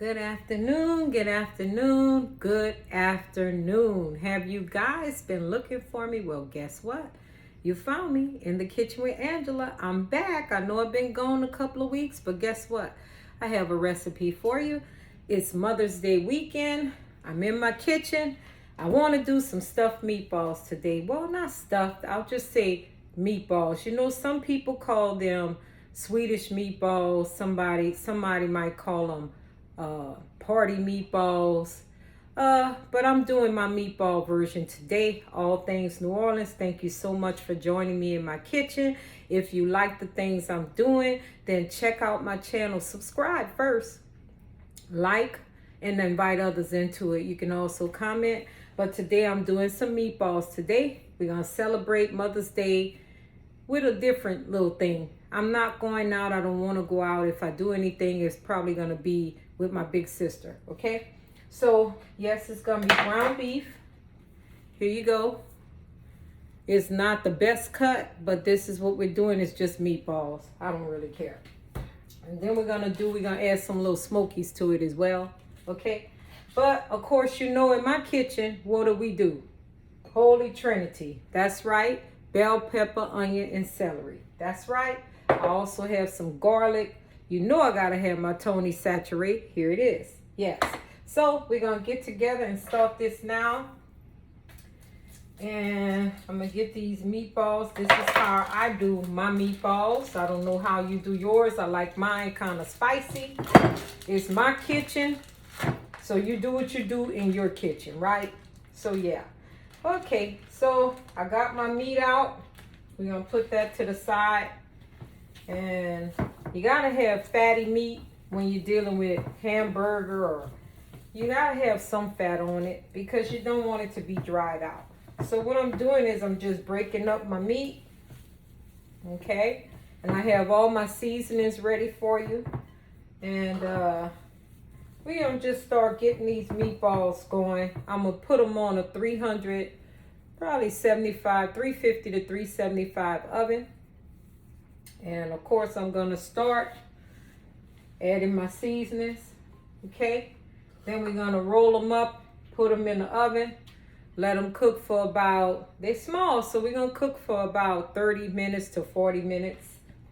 Good afternoon, good afternoon, good afternoon. Have you guys been looking for me? Well, guess what? You found me in the kitchen with Angela. I'm back. I know I've been gone a couple of weeks, but guess what? I have a recipe for you. It's Mother's Day weekend. I'm in my kitchen. I want to do some stuffed meatballs today. Well, not stuffed. I'll just say meatballs. You know, some people call them Swedish meatballs. Somebody might call them party meatballs. But I'm doing my meatball version today. All things New Orleans. Thank you so much for joining me in my kitchen. If you like the things I'm doing, then check out my channel. Subscribe first, like, and invite others into it. You can also comment. But today I'm doing some meatballs. Today we're gonna celebrate Mother's Day with a different little thing. I'm not going out. I don't want to go out. If I do anything, it's probably going to be with my big sister. Okay? So, yes, it's going to be ground beef. Here you go. It's not the best cut, but this is what we're doing. It's just meatballs. I don't really care. And then we're going to add some little smokies to it as well. Okay? But, of course, you know, in my kitchen, what do? Holy Trinity. That's right. Bell pepper, onion, and celery. That's right. I also have some garlic. You know I gotta have my Tony Saturate. Here it is. Yes. So we're gonna get together and start this now. And I'm gonna get these meatballs. This is how I do my meatballs. I don't know how you do yours. I like mine kind of spicy. It's my kitchen. So you do what you do in your kitchen, right? So yeah. Okay, so I got my meat out. We're gonna put that to the side. And you gotta have fatty meat when you're dealing with hamburger, or you gotta have some fat on it because you don't want it to be dried out. So what I'm doing is I'm just breaking up my meat. Okay, and I have all my seasonings ready for you. And we're gonna just start getting these meatballs going. I'm gonna put them on a 300, probably 350 to 375 oven. And of course I'm gonna start adding my seasonings. Okay, then we're gonna roll them up, put them in the oven, let them cook for about, they're small, so we're gonna cook for about 30 minutes to 40 minutes.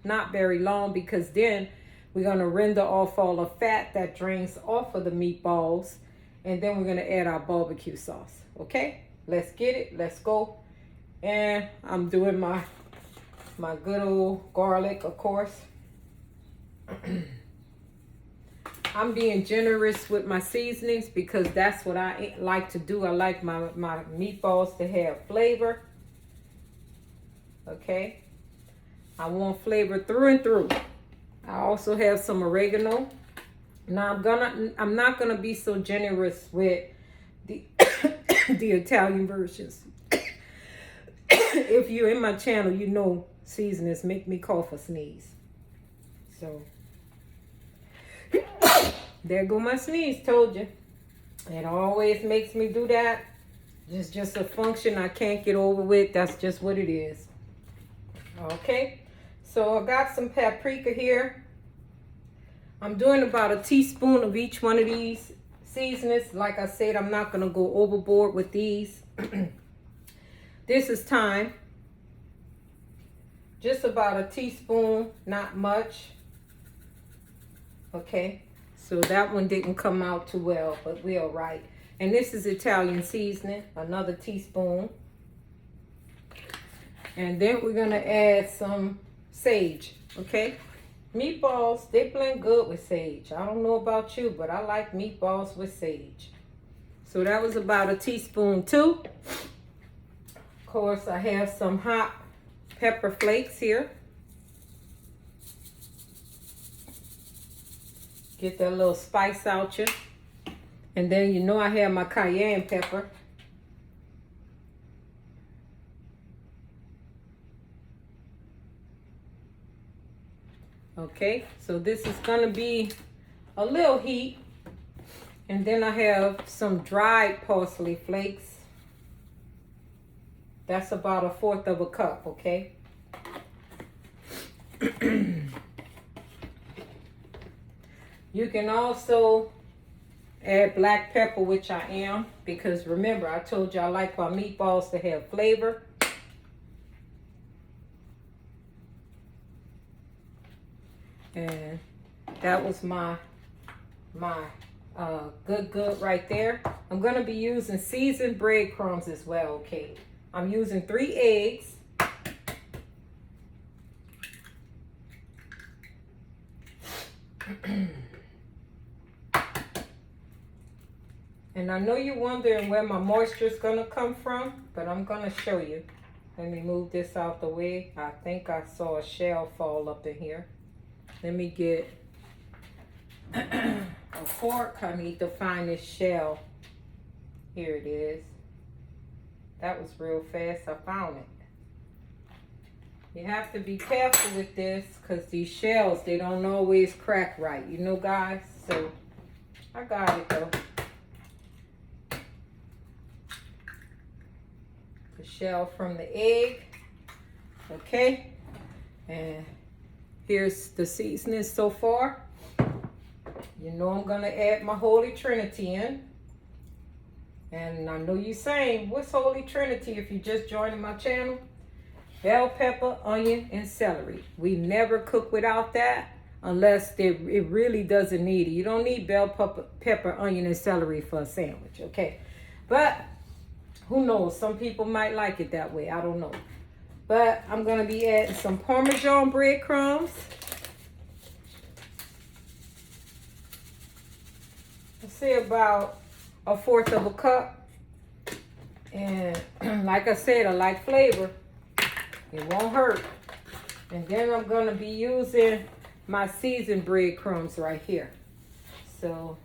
Not very long, because then we're going to render off all the fat that drains off of the meatballs. And then we're going to add our barbecue sauce. Okay? Let's get it. Let's go. And I'm doing my good old garlic, of course. I'm being generous with my seasonings because that's what I like to do. I like my meatballs to have flavor. Okay? I want flavor through and through. I also have some oregano. Now I'm not gonna be so generous with the the Italian versions. If you're in my channel, you know seasonings make me cough or sneeze. So there go my sneeze. Told you. It always makes me do that. It's just a function I can't get over with. That's just what it is. Okay. So I got some paprika here. I'm doing about a teaspoon of each one of these seasonings. Like I said, I'm not going to go overboard with these. This is thyme. Just about a teaspoon, not much. Okay, so that one didn't come out too well, but we're all right. And this is Italian seasoning, another teaspoon. And then we're going to add some sage, okay? Meatballs, they blend good with sage. I don't know about you, but I like meatballs with sage. So that was about a teaspoon too. Of course, I have some hot pepper flakes here. Get that little spice out you. And then you know I have my cayenne pepper. Okay, so this is gonna be a little heat. And then I have some dried parsley flakes. That's about 1/4 cup, okay? You can also Add black pepper, which I am, because remember I told you I like my meatballs to have flavor. And that was my good right there. I'm gonna be using seasoned breadcrumbs as well. Okay, I'm using 3 eggs. And I know you're wondering where my moisture is gonna come from, but I'm gonna show you. Let me move this out the way. I think I saw a shell fall up in here. Let me get a fork. I need to find this shell. Here it is. That was real fast. I found it. You have to be careful with this because these shells, they don't always crack right. You know, guys? So, I got it though. The shell from the egg. Okay. And here's the seasoning so far. You know I'm going to add my Holy Trinity in. And I know you're saying, what's Holy Trinity if you're just joining my channel? Bell pepper, onion, and celery. We never cook without that unless it really doesn't need it. You don't need bell pepper, onion, and celery for a sandwich, okay? But who knows? Some people might like it that way. I don't know. But I'm going to be adding some Parmesan breadcrumbs. I'll say about 1/4 of a cup. And like I said, I like flavor. It won't hurt. And then I'm going to be using my seasoned breadcrumbs right here. So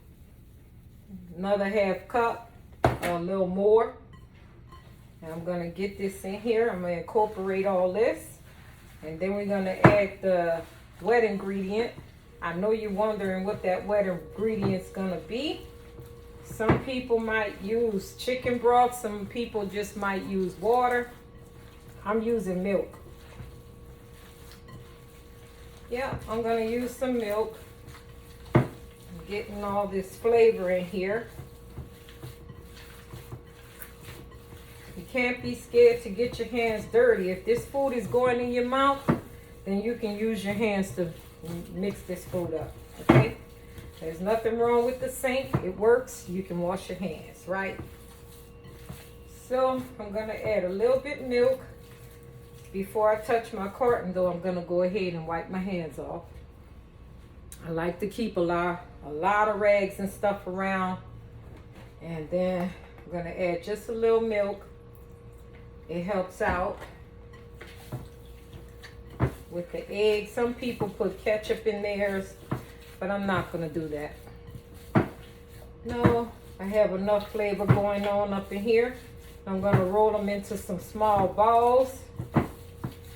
another 1/2 cup or a little more. And I'm going to get this in here. I'm going to incorporate all this. And then we're going to add the wet ingredient. I know you're wondering what that wet ingredient's going to be. Some people might use chicken broth. Some people just might use water. I'm using milk. Yeah, I'm going to use some milk. I'm getting all this flavor in here. You can't be scared to get your hands dirty. If this food is going in your mouth, then you can use your hands to mix this food up, okay? There's nothing wrong with the sink. It works. You can wash your hands, right? So I'm going to add a little bit of milk. Before I touch my carton, though, I'm going to go ahead and wipe my hands off. I like to keep a lot of rags and stuff around. And then I'm going to add just a little milk. It helps out with the egg. Some people put ketchup in theirs, but I'm not going to do that. No, I have enough flavor going on up in here. I'm going to roll them into some small balls.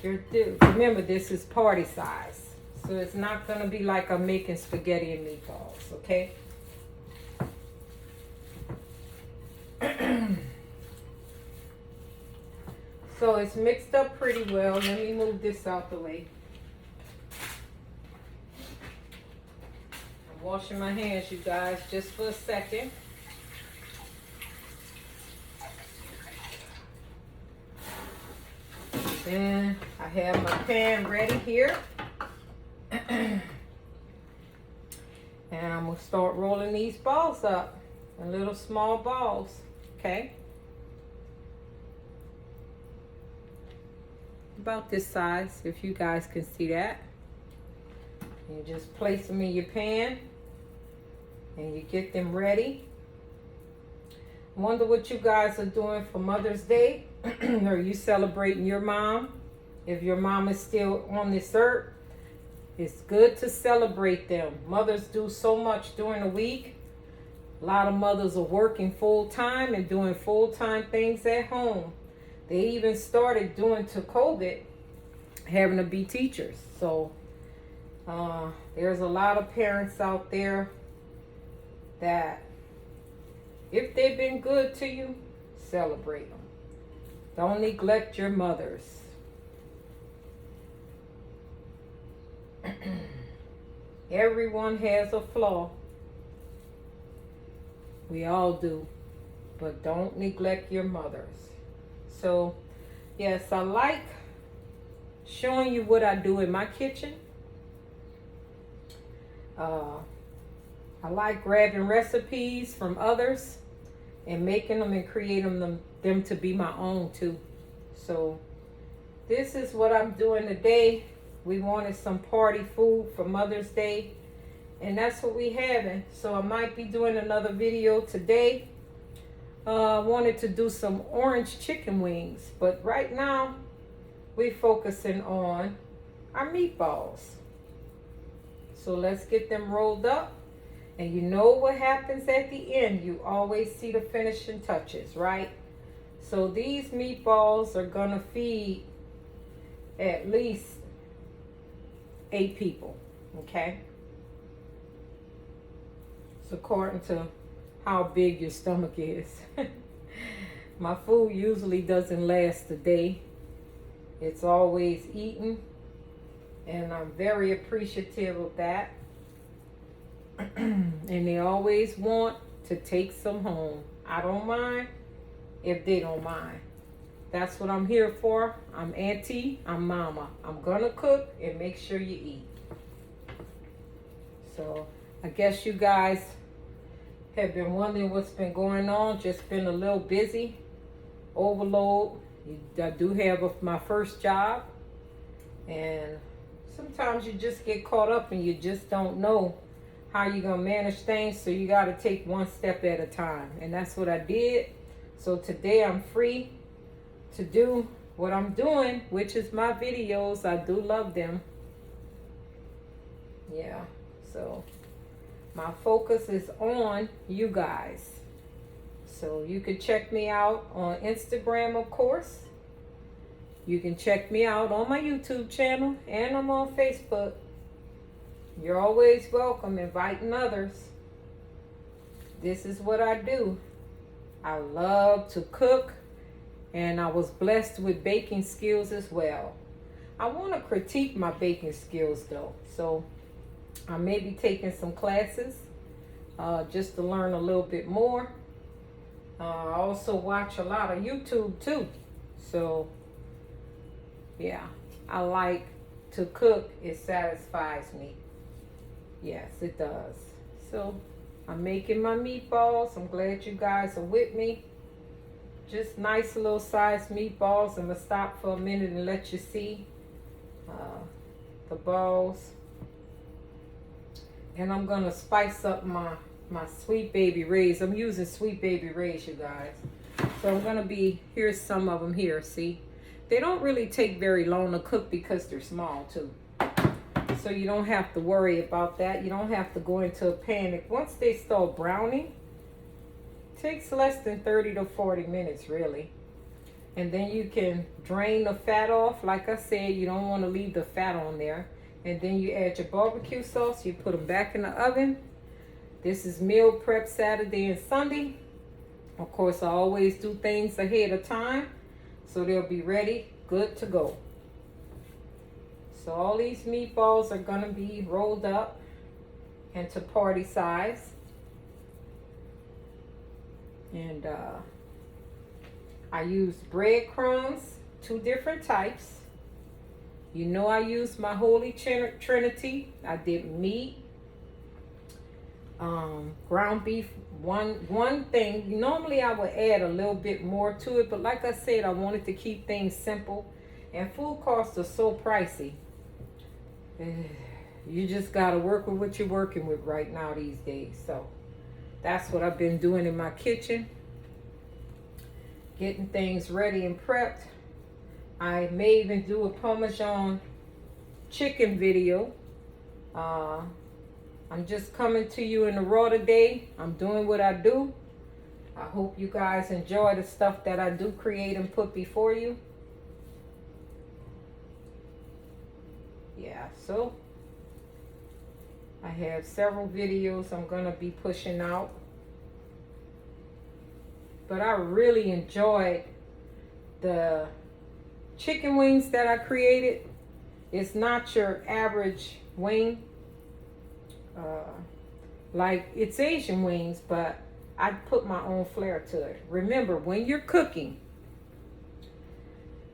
Remember, this is party size, so it's not going to be like I'm making spaghetti and meatballs, okay? So it's mixed up pretty well. Let me move this out the way. I'm washing my hands, you guys, just for a second. Then I have my pan ready here. And I'm going to start rolling these balls up in little small balls, okay? About this size, if you guys can see that. You just place them in your pan and you get them ready. I wonder what you guys are doing for Mother's Day. Are you celebrating your mom? If your mom is still on this earth, it's good to celebrate them. Mothers do so much during the week. A lot of mothers are working full time and doing full-time things at home. They even started doing to COVID, having to be teachers. So there's a lot of parents out there that if they've been good to you, celebrate them. Don't neglect your mothers. Everyone has a flaw. We all do. But don't neglect your mothers. So, yes, I like showing you what I do in my kitchen. I like grabbing recipes from others and making them and creating them to be my own too. So this is what I'm doing today. We wanted some party food for Mother's Day, and that's what we having. So I might be doing another video today. I wanted to do some orange chicken wings, but right now we're focusing on our meatballs. So let's get them rolled up. And you know what happens at the end. You always see the finishing touches, right? So these meatballs are gonna feed at least 8 people, okay? It's according to how big your stomach is. My food usually doesn't last a day. It's always eaten, and I'm very appreciative of that. And they always want to take some home. I don't mind if they don't mind. That's what I'm here for. I'm auntie, I'm mama. I'm gonna cook and make sure you eat. So I guess you guys have been wondering what's been going on. Just been a little busy, overload. I do have my first job, and sometimes you just get caught up and you just don't know how you're gonna manage things. So you got to take one step at a time, and that's what I did. So today I'm free to do what I'm doing, which is my videos. I do love them. Yeah, so my focus is on you guys. So you can check me out on Instagram, of course. You can check me out on my YouTube channel, and I'm on Facebook. You're always welcome, inviting others. This is what I do. I love to cook, and I was blessed with baking skills as well. I want to critique my baking skills though, so I may be taking some classes just to learn a little bit more. I also watch a lot of YouTube too, so yeah, I like to cook. It satisfies me. Yes, it does. So I'm making my meatballs. I'm glad you guys are with me. Just nice little sized meatballs. I'm gonna stop for a minute and let you see the balls. And I'm gonna spice up my Sweet Baby Ray's. I'm using Sweet Baby Ray's, you guys. So I'm gonna here's some of them here, see? They don't really take very long to cook because they're small too. So you don't have to worry about that. You don't have to go into a panic. Once they start browning, it takes less than 30 to 40 minutes really. And then you can drain the fat off. Like I said, you don't want to leave the fat on there. And then you add your barbecue sauce. You put them back in the oven. This is meal prep Saturday and Sunday. Of course, I always do things ahead of time, so they'll be ready, good to go. So all these meatballs are gonna be rolled up into party size. And I used breadcrumbs, 2 different types. You know I used my Holy Trinity. I did meat, ground beef, one thing. Normally I would add a little bit more to it, but like I said, I wanted to keep things simple. And food costs are so pricey. You just gotta work with what you're working with right now these days. So that's what I've been doing in my kitchen, getting things ready and prepped. I may even do a Parmesan chicken video. I'm just coming to you in the raw today. I'm doing what I do. I hope you guys enjoy the stuff that I do create and put before you. Yeah, so I have several videos I'm gonna be pushing out. But I really enjoyed the chicken wings that I created. It's not your average wing. Like it's Asian wings, but I put my own flair to it. Remember, when you're cooking,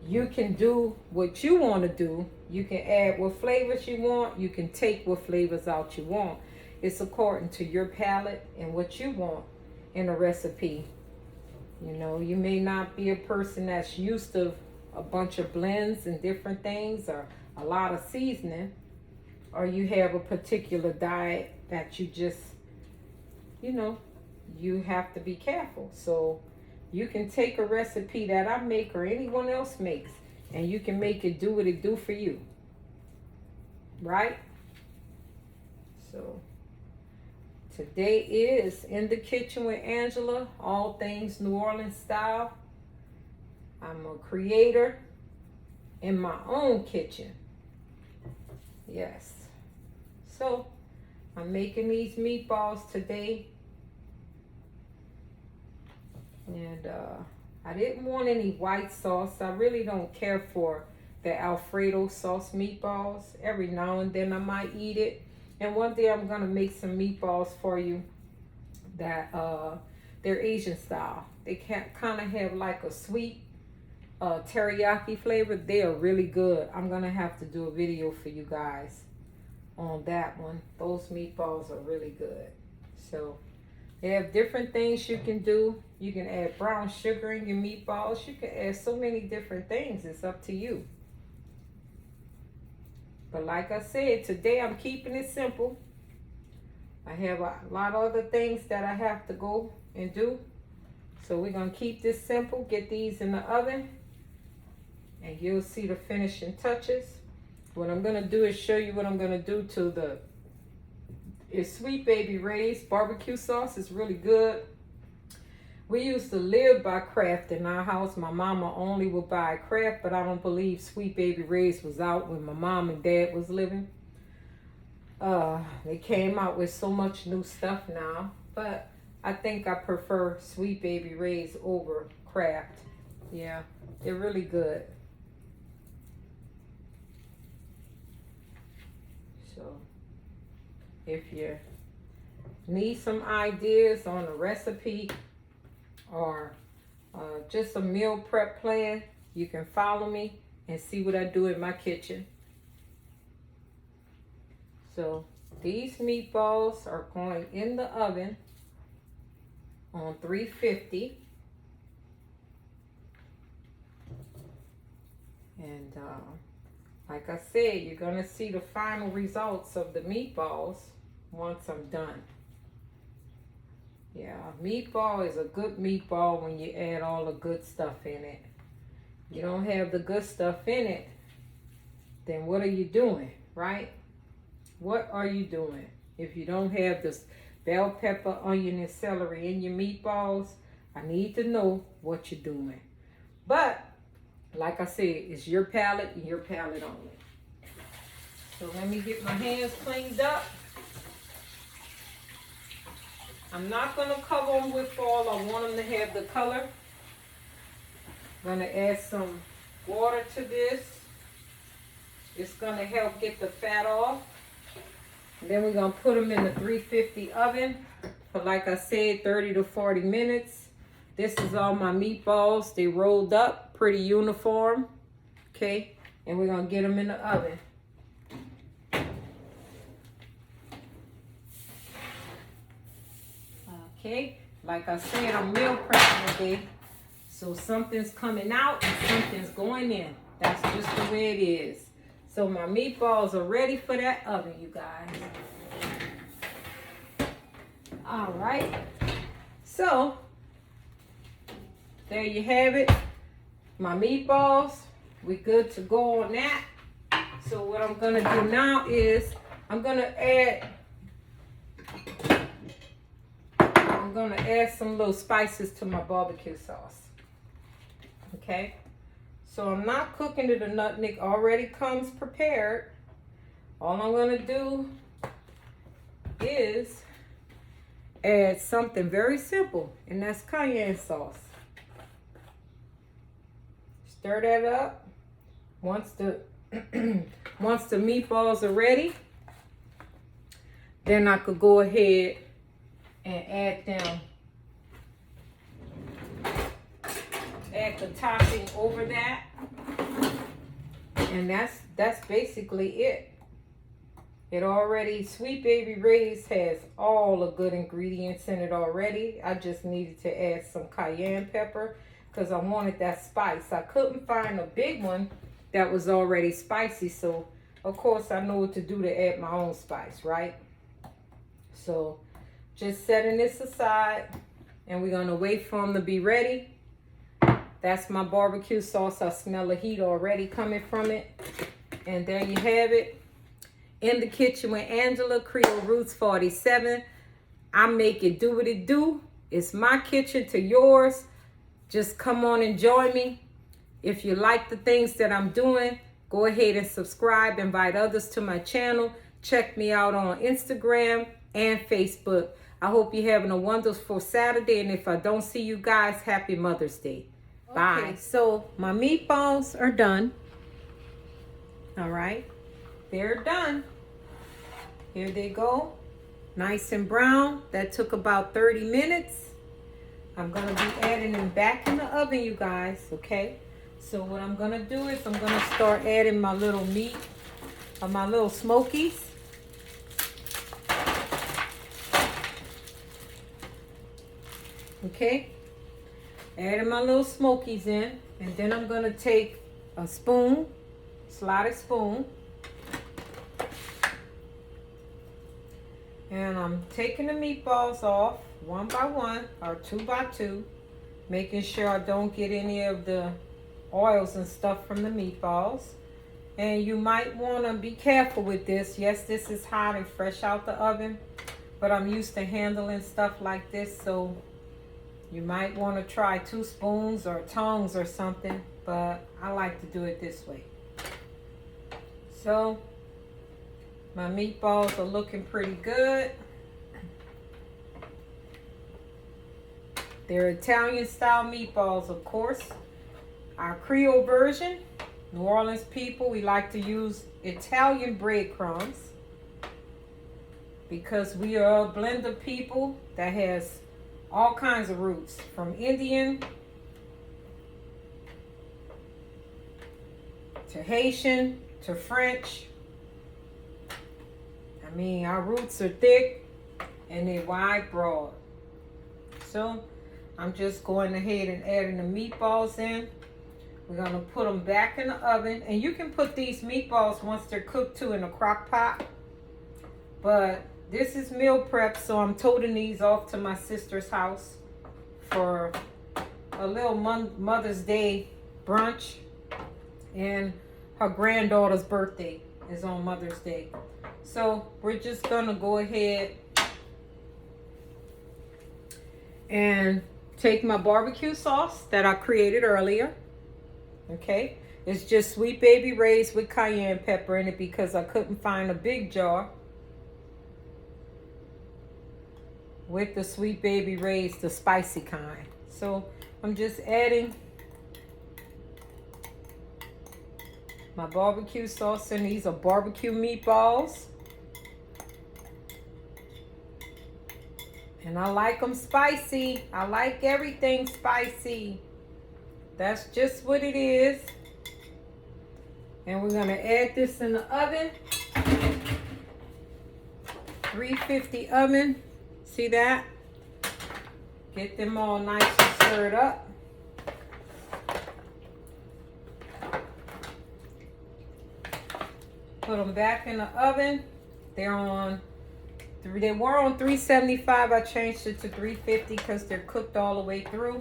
you can do what you want to do. You can add what flavors you want. You can take what flavors out you want. It's according to your palate and what you want in a recipe. You know, you may not be a person that's used to a bunch of blends and different things, or a lot of seasoning, or you have a particular diet that you just, you know, you have to be careful. So you can take a recipe that I make or anyone else makes, and you can make it do what it do for you. Right? So today is In the Kitchen with Angela, all things New Orleans style. I'm a creator in my own kitchen. Yes. So I'm making these meatballs today. And I didn't want any white sauce. I really don't care for the Alfredo sauce meatballs. Every now and then I might eat it. And one day I'm gonna make some meatballs for you that they're Asian style. They kind of have like a sweet teriyaki flavor. They are really good. I'm gonna have to do a video for you guys on that one. Those meatballs are really good. So they have different things you can do. You can add brown sugar in your meatballs. You can add so many different things. It's up to you. But like I said, today I'm keeping it simple. I have a lot of other things that I have to go and do. So we're going to keep this simple. Get these in the oven. And you'll see the finishing touches. What I'm going to do is show you what I'm going to do to it's Sweet Baby Ray's barbecue sauce. It's really good. We used to live by Kraft in our house. My mama only would buy Kraft, but I don't believe Sweet Baby Ray's was out when my mom and dad was living. They came out with so much new stuff now, but I think I prefer Sweet Baby Ray's over Kraft. Yeah, they're really good. So if you need some ideas on a recipe or just a meal prep plan, you can follow me and see what I do in my kitchen. So these meatballs are going in the oven on 350. And like I said, you're going to see the final results of the meatballs once I'm done. Yeah, meatball is a good meatball when you add all the good stuff in it. You don't have the good stuff in it, then what are you doing, right? What are you doing? If you don't have this bell pepper, onion, and celery in your meatballs, I need to know what you're doing. But, like I said, it's your palate and your palate only. So let me get my hands cleaned up. I'm not going to cover them with oil. I want them to have the color. I'm going to add some water to this. It's going to help get the fat off. And then we're going to put them in the 350 oven for, like I said, 30 to 40 minutes. This is all my meatballs. They rolled up pretty uniform. Okay. And we're going to get them in the oven. Okay, like I said, I'm meal prepping today. So something's coming out and something's going in. That's just the way it is. So my meatballs are ready for that oven, you guys. All right. So there you have it. My meatballs. We good to go on that. So what I'm going to do now is I'm going to add some little spices to my barbecue sauce. Okay, so I'm not cooking it. The nutmeg already comes prepared. All I'm going to do is add something very simple, and that's cayenne sauce. Stir that up. Once the meatballs are ready, then I could go ahead and add them add the topping over that. And that's basically it. It already, Sweet Baby Ray's has all the good ingredients in it already. I just needed to add some cayenne pepper because I wanted that spice. I couldn't find a big one that was already spicy, so of course I know what to do to add my own spice, right? So just setting this aside, and we're gonna wait for them to be ready. That's my barbecue sauce. I smell the heat already coming from it. And there you have it. In the Kitchen with Angela, Creole Roots 47. I make it do what it do. It's my kitchen to yours. Just come on and join me. If you like the things that I'm doing, go ahead and subscribe. Invite others to my channel. Check me out on Instagram and Facebook. I hope you're having a wonderful Saturday. And if I don't see you guys, happy Mother's Day. Bye. Okay, so my meatballs are done. All right. They're done. Here they go. Nice and brown. That took about 30 minutes. I'm going to be adding them back in the oven, you guys. Okay. So what I'm going to do is I'm going to start adding my little meat, my little smokies. Okay. Adding my little smokies in. And then I'm going to take a spoon, slotted spoon. And I'm taking the meatballs off one by one or two by two, making sure I don't get any of the oils and stuff from the meatballs. And you might want to be careful with this. Yes, this is hot and fresh out the oven, but I'm used to handling stuff like this, so you might want to try 2 spoons or tongs or something, but I like to do it this way. So my meatballs are looking pretty good. They're Italian style meatballs, of course. Our Creole version, New Orleans people, we like to use Italian breadcrumbs because we are a blend of people that has all kinds of roots, from Indian to Haitian to French. I mean, our roots are thick and they're wide, broad. So I'm just going ahead and adding the meatballs in. We're going to put them back in the oven. And you can put these meatballs once they're cooked too in a crock pot. But this is meal prep, so I'm toting these off to my sister's house for a little Mother's Day brunch. And her granddaughter's birthday is on Mother's Day. So we're just going to go ahead and take my barbecue sauce that I created earlier. Okay. It's just Sweet Baby Ray's with cayenne pepper in it because I couldn't find a big jar with the Sweet Baby Ray's, the spicy kind. So I'm just adding my barbecue sauce, and these are barbecue meatballs. And I like them spicy. I like everything spicy. That's just what it is. And we're going to add this in the oven. 350 oven. See that? Get them all nice and stirred up. Put them back in the oven. They were on 375. I changed it to 350 because they're cooked all the way through.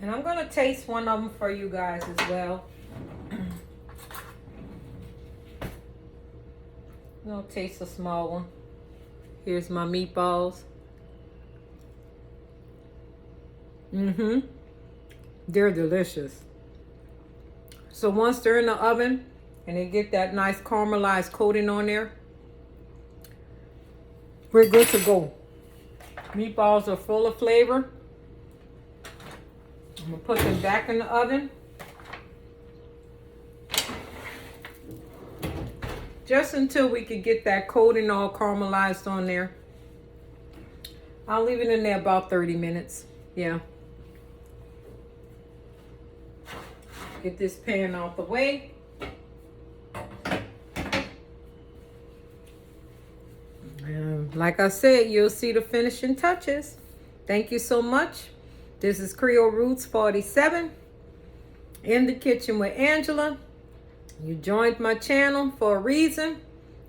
And I'm going to taste one of them for you guys as well. I'll taste a small one. Here's my meatballs. They're delicious. So once they're in the oven and they get that nice caramelized coating on there, we're good to go. Meatballs are full of flavor. I'm going to put them back in the oven. Just until we can get that coating all caramelized on there. I'll leave it in there about 30 minutes. Yeah. Get this pan out the way. Like I said, you'll see the finishing touches. Thank you so much. This is Creole Roots 47 in the kitchen with Angela. You joined my channel for a reason.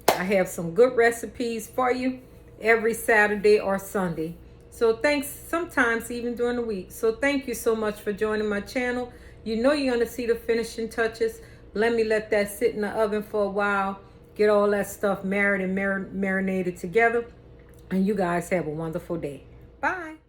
I have some good recipes for you every Saturday or Sunday. So thanks, sometimes even during the week. So thank you so much for joining my channel. You know you're going to see the finishing touches. Let me let that sit in the oven for a while. Get all that stuff marinated together. And you guys have a wonderful day. Bye.